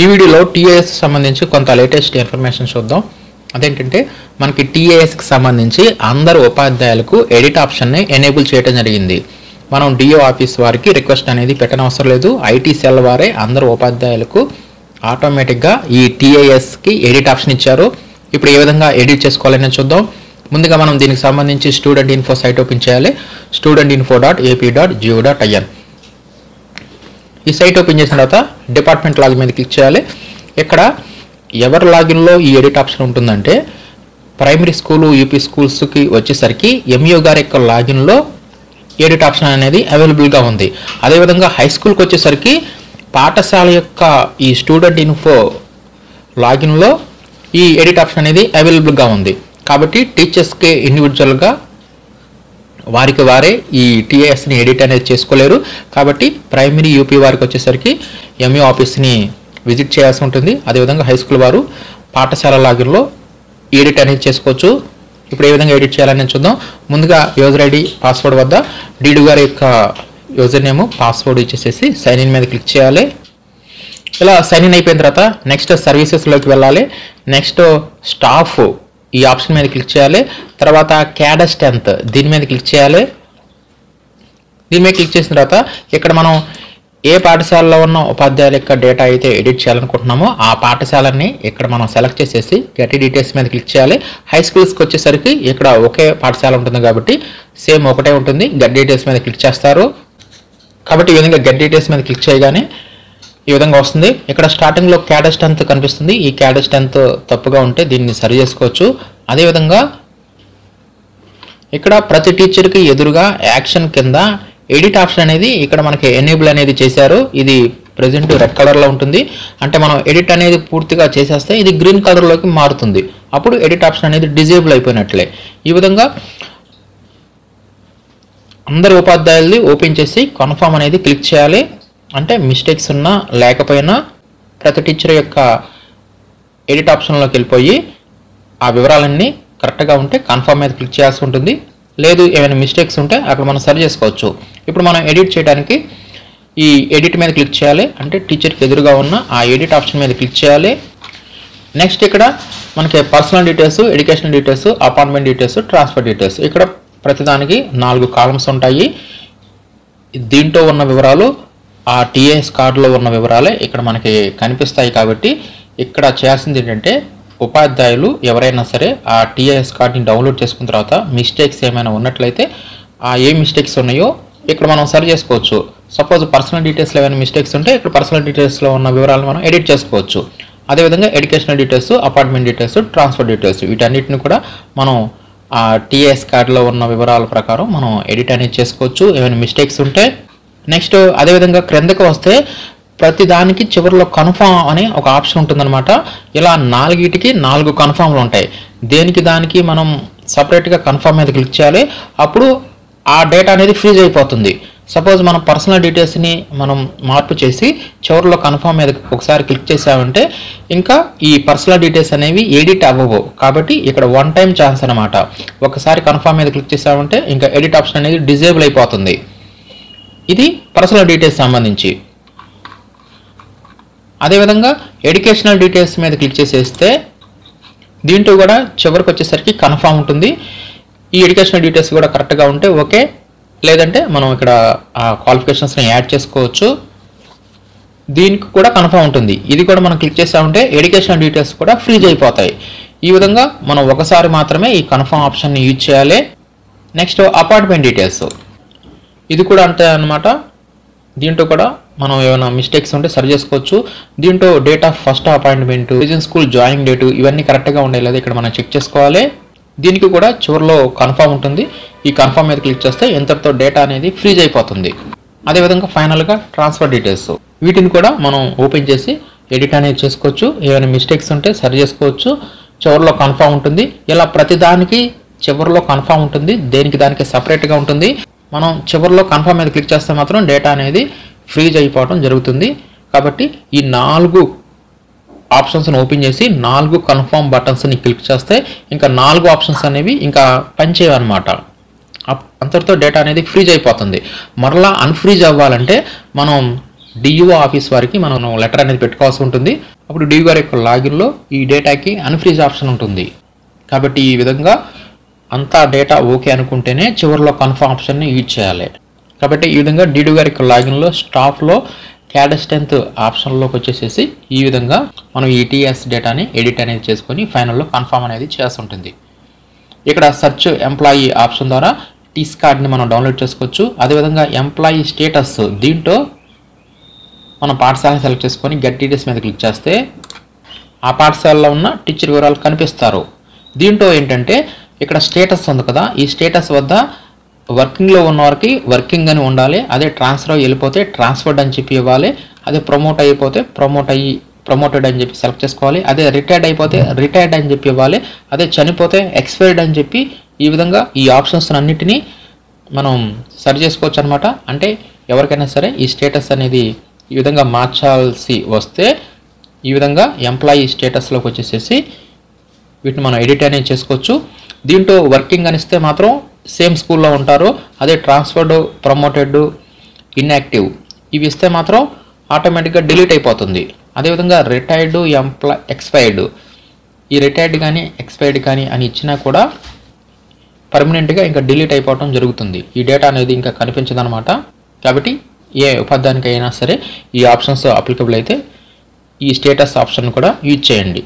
ఈ వీడియోలో టీఏఎస్ సంబంధించి కొంత లేటెస్ట్ ఇన్ఫర్మేషన్ చూద్దాం. అదేంటంటే మనకి టీఏఎస్కి సంబంధించి అందరు ఉపాధ్యాయులకు ఎడిట్ ఆప్షన్ని ఎనేబుల్ చేయడం జరిగింది. మనం డిఓ ఆఫీస్ వారికి రిక్వెస్ట్ అనేది పెట్టనవసరం లేదు. ఐటీ సెల్ వారే అందరు ఉపాధ్యాయులకు ఆటోమేటిక్గా ఈ టీఏఎస్కి ఎడిట్ ఆప్షన్ ఇచ్చారు. ఇప్పుడు ఏ విధంగా ఎడిట్ చేసుకోవాలని చూద్దాం. ముందుగా మనం దీనికి సంబంధించి స్టూడెంట్ ఇన్ఫో సైట్ ఓపెన్ చేయాలి. studentinfo.ap.go.in. ఈ సైట్ ఓపెన్ చేసిన తర్వాత డిపార్ట్మెంట్ లాగిన్ మీద క్లిక్ చేయాలి. ఇక్కడ ఎవరి లాగిన్లో ఈ ఎడిట్ ఆప్షన్ ఉంటుందంటే ప్రైమరీ స్కూలు యూపీ స్కూల్స్కి వచ్చేసరికి ఎంఈఓ గారి యొక్క లాగిన్లో ఎడిట్ ఆప్షన్ అనేది అవైలబుల్గా ఉంది. అదేవిధంగా హై స్కూల్కి వచ్చేసరికి పాఠశాల యొక్క ఈ స్టూడెంట్ ఇన్ఫో లాగిన్లో ఈ ఎడిట్ ఆప్షన్ అనేది అవైలబుల్గా ఉంది. కాబట్టి టీచర్స్కి ఇండివిజువల్గా వారికి వారే ఈ టీఏఎస్ని ఎడిట్ అనేది చేసుకోలేరు. కాబట్టి ప్రైమరీ యూపీ వారికి వచ్చేసరికి ఎంఈఓ ఆఫీస్ని విజిట్ చేయాల్సి ఉంటుంది. అదేవిధంగా హై స్కూల్ వారు పాఠశాల లాగిన్లో ఎడిట్ అనేది చేసుకోవచ్చు. ఇప్పుడు ఏ విధంగా ఎడిట్ చేయాలని చూద్దాం. ముందుగా యూజర్ ఐడి పాస్వర్డ్ వద్ద డీడీ గారి యొక్క యూజర్ నేమ్ పాస్వర్డ్ ఇచ్చేసేసి సైన్ ఇన్ మీద క్లిక్ చేయాలి. ఇలా సైన్ ఇన్ అయిపోయిన తర్వాత నెక్స్ట్ సర్వీసెస్లోకి వెళ్ళాలి. నెక్స్ట్ స్టాఫ్ ఈ ఆప్షన్ మీద క్లిక్ చేయాలి. తర్వాత క్యాడర్ స్ట్రెంత్ దీని మీద క్లిక్ చేయాలి. దీని మీద క్లిక్ చేసిన తర్వాత ఇక్కడ మనం ఏ పాఠశాలలో ఉన్న ఉపాధ్యాయుల యొక్క డేటా అయితే ఎడిట్ చేయాలనుకుంటున్నామో ఆ పాఠశాలని ఇక్కడ మనం సెలెక్ట్ చేసేసి గెట్ డీటెయిల్స్ మీద క్లిక్ చేయాలి. హై స్కూల్స్కి వచ్చేసరికి ఇక్కడ ఒకే పాఠశాల ఉంటుంది కాబట్టి సేమ్ ఒకటే ఉంటుంది. గెట్ డీటెయిల్స్ మీద క్లిక్ చేస్తారు. కాబట్టి ఈ విధంగా గెట్ డీటెయిల్స్ మీద క్లిక్ చేయగానే ఈ విధంగా వస్తుంది. ఇక్కడ స్టార్టింగ్లో క్యాడర్ స్ట్రెంత్ కనిపిస్తుంది. ఈ క్యాడర్ స్ట్రెంత్ తప్పుగా ఉంటే దీన్ని సరి చేసుకోవచ్చు. అదేవిధంగా ఇక్కడ ప్రతి టీచర్కి ఎదురుగా యాక్షన్ కింద ఎడిట్ ఆప్షన్ అనేది ఇక్కడ మనకి ఎనేబుల్ అనేది చేశారు. ఇది ప్రజెంట్ రెడ్ కలర్లో ఉంటుంది. అంటే మనం ఎడిట్ అనేది పూర్తిగా చేసేస్తే ఇది గ్రీన్ కలర్లోకి మారుతుంది. అప్పుడు ఎడిట్ ఆప్షన్ అనేది డిజేబుల్ అయిపోయినట్లే. ఈ విధంగా అందరు ఉపాధ్యాయుల్ని ఓపెన్ చేసి కన్ఫర్మ్ అనేది క్లిక్ చేయాలి. అంటే మిస్టేక్స్ ఉన్నా లేకపోయినా ప్రతి టీచర్ యొక్క ఎడిట్ ఆప్షన్లోకి వెళ్ళిపోయి ఆ వివరాలన్నీ కరెక్ట్గా ఉంటే కన్ఫర్మ్ మీద క్లిక్ చేయాల్సి ఉంటుంది. లేదు ఏమైనా మిస్టేక్స్ ఉంటే అక్కడ మనం సరి చేసుకోవచ్చు. ఇప్పుడు మనం ఎడిట్ చేయడానికి ఈ ఎడిట్ మీద క్లిక్ చేయాలి. అంటే టీచర్కి ఎదురుగా ఉన్న ఆ ఎడిట్ ఆప్షన్ మీద క్లిక్ చేయాలి. నెక్స్ట్ ఇక్కడ మనకి personal details, educational details, appointment details, transfer details ఇక్కడ ప్రతిదానికి 4 కాలమ్స్ ఉంటాయి. దీంట్లో ఉన్న వివరాలు ఆ టీఏఎస్ కార్డులో ఉన్న వివరాలే ఇక్కడ మనకి కనిపిస్తాయి. కాబట్టి ఇక్కడ చేయాల్సింది ఏంటంటే ఉపాధ్యాయులు ఎవరైనా సరే ఆ టీఏఎస్ కార్డుని డౌన్లోడ్ చేసుకున్న తర్వాత మిస్టేక్స్ ఏమైనా ఉన్నట్లయితే ఆ ఏ మిస్టేక్స్ ఉన్నాయో ఇక్కడ మనం సరి చేసుకోవచ్చు. సపోజ్ పర్సనల్ డీటెయిల్స్లో ఏమైనా మిస్టేక్స్ ఉంటే ఇక్కడ పర్సనల్ డీటెయిల్స్లో ఉన్న వివరాలను మనం ఎడిట్ చేసుకోవచ్చు. అదేవిధంగా educational details, appointment details, transfer details వీటన్నిటిని కూడా మనం ఆ టీఏఎస్ కార్డులో ఉన్న వివరాల ప్రకారం మనం ఎడిట్ అనేది చేసుకోవచ్చు ఏమైనా మిస్టేక్స్ ఉంటే. నెక్స్ట్ అదేవిధంగా క్రిందకు వస్తే ప్రతి దానికి చివరిలో కన్ఫర్మ్ అనే ఒక ఆప్షన్ ఉంటుందన్నమాట. ఇలా 4టికి 4 కన్ఫర్మ్లు ఉంటాయి. దేనికి దానికి మనం సపరేట్గా కన్ఫర్మ్ మీద క్లిక్ చేయాలి. అప్పుడు ఆ డేటా అనేది ఫ్రీజ్ అయిపోతుంది. సపోజ్ మనం పర్సనల్ డీటెయిల్స్ని మనం మార్పు చేసి చివరిలో కన్ఫర్మ్ మీద ఒకసారి క్లిక్ చేసామంటే ఇంకా ఈ పర్సనల్ డీటెయిల్స్ అనేవి ఎడిట్ అవ్వవు. కాబట్టి ఇక్కడ వన్ టైం ఛాన్స్ అనమాట. ఒకసారి కన్ఫర్మ్ మీద క్లిక్ చేసామంటే ఇంకా ఎడిట్ ఆప్షన్ అనేది డిజేబుల్ అయిపోతుంది. ఇది పర్సనల్ డీటెయిల్స్ సంబంధించి. అదేవిధంగా ఎడ్యుకేషనల్ డీటెయిల్స్ మీద క్లిక్ చేసేస్తే దీంట్లో కూడా చివరికి వచ్చేసరికి కన్ఫర్మ్ ఉంటుంది. ఈ ఎడ్యుకేషనల్ డీటెయిల్స్ కూడా కరెక్ట్గా ఉంటే ఓకే, లేదంటే మనం ఇక్కడ ఆ క్వాలిఫికేషన్స్ని యాడ్ చేసుకోవచ్చు. దీనికి కూడా కన్ఫర్మ్ ఉంటుంది. ఇది కూడా మనం క్లిక్ చేసామంటే ఎడ్యుకేషనల్ డీటెయిల్స్ కూడా ఫ్రీజ్ అయిపోతాయి. ఈ విధంగా మనం ఒకసారి మాత్రమే ఈ కన్ఫర్మ్ ఆప్షన్ని యూజ్ చేయాలి. నెక్స్ట్ అపాయింట్మెంట్ డీటెయిల్స్ ఇది కూడా అంతే అన్నమాట. దీంట్లో కూడా మనం ఏమైనా మిస్టేక్స్ ఉంటే సరి చేసుకోవచ్చు. దీంట్లో date of first appointment, reason school joining date ఇవన్నీ కరెక్ట్గా ఉండే లేదా ఇక్కడ మనం చెక్ చేసుకోవాలి. దీనికి కూడా చివరిలో కన్ఫర్మ్ ఉంటుంది. ఈ కన్ఫర్మ్ మీద క్లిక్ చేస్తే ఇంతటితో డేటా అనేది ఫ్రీజ్ అయిపోతుంది. అదేవిధంగా ఫైనల్గా ట్రాన్స్ఫర్ డీటెయిల్స్ వీటిని కూడా మనం ఓపెన్ చేసి ఎడిట్ అనేది చేసుకోవచ్చు. ఏమైనా మిస్టేక్స్ ఉంటే సరి చేసుకోవచ్చు. చివరిలో కన్ఫర్మ్ ఉంటుంది. ఇలా ప్రతిదానికి చివరిలో కన్ఫర్మ్ ఉంటుంది. దేనికి దానికి సపరేట్గా ఉంటుంది. మనం చివరిలో కన్ఫర్మ్ మీద క్లిక్ చేస్తే మాత్రం డేటా అనేది ఫ్రీజ్ అయిపోవడం జరుగుతుంది. కాబట్టి ఈ 4 ఆప్షన్స్ని ఓపెన్ చేసి 4 కన్ఫర్మ్ బటన్స్ని క్లిక్ చేస్తే ఇంకా 4 ఆప్షన్స్ అనేవి ఇంకా పనిచేయవన్నమాట. అంతటితో డేటా అనేది ఫ్రీజ్ అయిపోతుంది. మరలా అన్ఫ్రీజ్ అవ్వాలంటే మనం డిఈఓ ఆఫీస్ వారికి మనం లెటర్ అనేది పెట్టుకోవాల్సి ఉంటుంది. అప్పుడు డిఈఓ గారి యొక్క లాగిన్లో ఈ డేటాకి అన్ఫ్రీజ్ ఆప్షన్ ఉంటుంది. కాబట్టి ఈ విధంగా అంతా డేటా ఓకే అనుకుంటేనే చివరిలో కన్ఫర్మ్ ఆప్షన్ని యూజ్ చేయాలి. కాబట్టి ఈ విధంగా డిడిఓ గారి యొక్క లాగిన్లో స్టాఫ్లో క్యాడర్ స్ట్రెంత్ ఆప్షన్లోకి వచ్చేసేసి ఈ విధంగా మనం ఈ టీఎస్ డేటాని ఎడిట్ అనేది చేసుకొని ఫైనల్లో కన్ఫర్మ్ అనేది చేసి ఉంటుంది. ఇక్కడ సెర్చ్ ఎంప్లాయీ ఆప్షన్ ద్వారా టీస్ కార్డ్ని మనం డౌన్లోడ్ చేసుకోవచ్చు. అదేవిధంగా ఎంప్లాయీ స్టేటస్, దీంట్లో మనం పాఠశాలను సెలెక్ట్ చేసుకొని గెట్ డీటెయిల్స్ మీద క్లిక్ చేస్తే ఆ పాఠశాలలో ఉన్న టీచర్ వివరాలు కనిపిస్తారు. దీంట్లో ఏంటంటే ఇక్కడ స్టేటస్ ఉంది కదా, ఈ స్టేటస్ వద్ద వర్కింగ్లో ఉన్న వారికి వర్కింగ్ అని ఉండాలి. అదే ట్రాన్స్ఫర్ వెళ్ళిపోతే ట్రాన్స్ఫర్డ్ అని చెప్పి ఇవ్వాలి. అదే ప్రమోట్ అయిపోతే ప్రమోటెడ్ అని చెప్పి సెలెక్ట్ చేసుకోవాలి. అదే రిటైర్డ్ అయిపోతే రిటైర్డ్ అని చెప్పి ఇవ్వాలి. అదే చనిపోతే ఎక్స్పైర్డ్ అని చెప్పి ఈ విధంగా ఈ ఆప్షన్స్ అన్నిటినీ మనం సరి చేసుకోవచ్చు అనమాట. అంటే ఎవరికైనా సరే ఈ స్టేటస్ అనేది ఈ విధంగా మార్చాల్సి వస్తే ఈ విధంగా ఎంప్లాయీ స్టేటస్లోకి వచ్చేసేసి వీటిని మనం ఎడిట్ అనేది చేసుకోవచ్చు. దీంట్లో వర్కింగ్ అని ఇస్తే మాత్రం సేమ్ స్కూల్లో ఉంటారు. అదే ట్రాన్స్ఫర్డ్, ప్రమోటెడ్, ఇన్యాక్టివ్ ఇవి ఇస్తే మాత్రం ఆటోమేటిక్గా డిలీట్ అయిపోతుంది. అదేవిధంగా రిటైర్డ్, ఎక్స్పైర్డ్, ఈ రిటైర్డ్ కానీ ఎక్స్పైర్డ్ కానీ అని ఇచ్చినా కూడా పర్మనెంట్గా ఇంకా డిలీట్ అయిపోవడం జరుగుతుంది. ఈ డేటా అనేది ఇంకా కనిపించదన్నమాట. కాబట్టి ఏ ఉపాధ్యాయునికి అయినా సరే ఈ ఆప్షన్స్ అప్లికబుల్ అయితే ఈ స్టేటస్ ఆప్షన్ కూడా యూజ్ చేయండి.